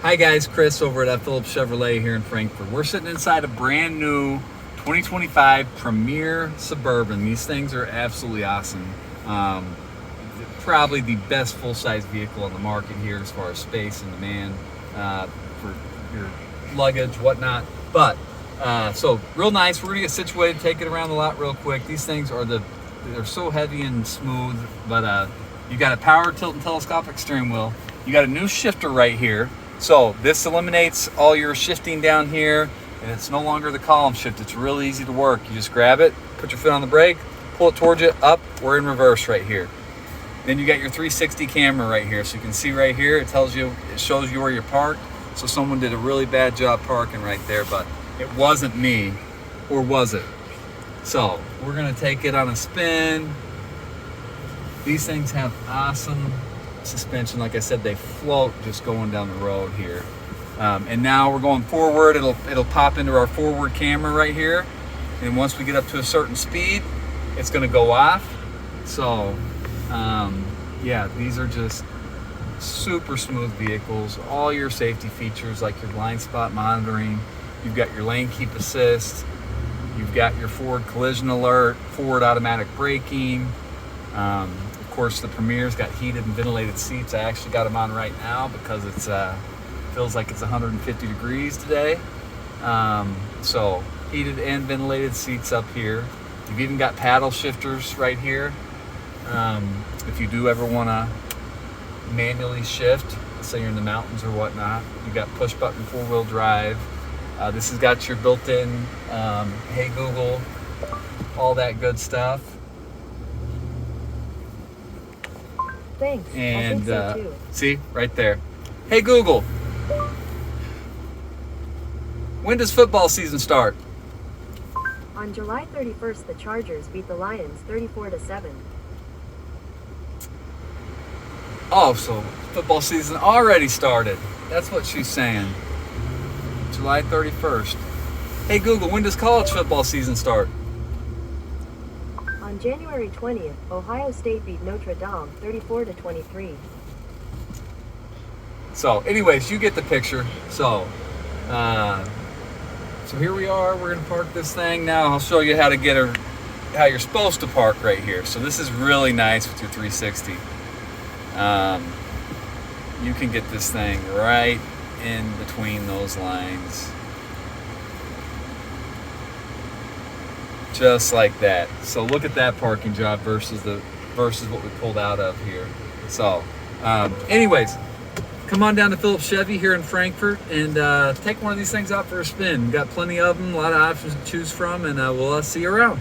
Hi guys, Chris over at Phillips Chevrolet here in Frankfort. We're sitting inside a brand new 2025 Premier Suburban. These things are absolutely awesome. Probably the best full-size vehicle on the market here as far as space and demand for your luggage, whatnot. But so real nice. We're gonna get situated, take it around the lot real quick. These things are they're so heavy and smooth, but you got a power tilt and telescopic steering wheel. You got a new shifter right here. So this eliminates all your shifting down here, and it's no longer the column shift. It's really easy to work. You just grab it, put your foot on the brake, pull it towards you, up, we're in reverse right here. Then you got your 360 camera right here. So you can see right here, it shows you where you're parked. So someone did a really bad job parking right there, but it wasn't me, or was it? So we're gonna take it on a spin. These things have awesome suspension. Like I said, they float just going down the road here. And now we're going forward. It'll pop into our forward camera right here. And once we get up to a certain speed, it's gonna go off. So yeah, these are just super smooth vehicles. All your safety features like your blind spot monitoring. You've got your lane keep assist. You've got your forward collision alert, forward automatic braking. Of course, the Premier's got heated and ventilated seats. I actually got them on right now because it's feels like it's 150 degrees today. So heated and ventilated seats up here. You've even got paddle shifters right here. If you do ever want to manually shift, let's say you're in the mountains or whatnot, you got push button 4-wheel drive. This has got your built-in Hey Google, all that good stuff. Thanks. And I think so too. see right there. Hey Google, when does football season start? On July 31st, the Chargers beat the Lions 34-7. Oh, so football season already started. That's what she's saying. July 31st. Hey Google, when does college football season start? On January 20th, Ohio State beat Notre Dame 34-23. So anyways, you get the picture. So so here we are. We're gonna park this thing now. I'll show you how to get her, how you're supposed to park right here. So this is really nice with your 360. You can get this thing right in between those lines. Just like that. So look at that parking job versus what we pulled out of here. So anyways, come on down to Phillips Chevy here in Frankfort and take one of these things out for a spin. We've got plenty of them, a lot of options to choose from, and we'll see you around.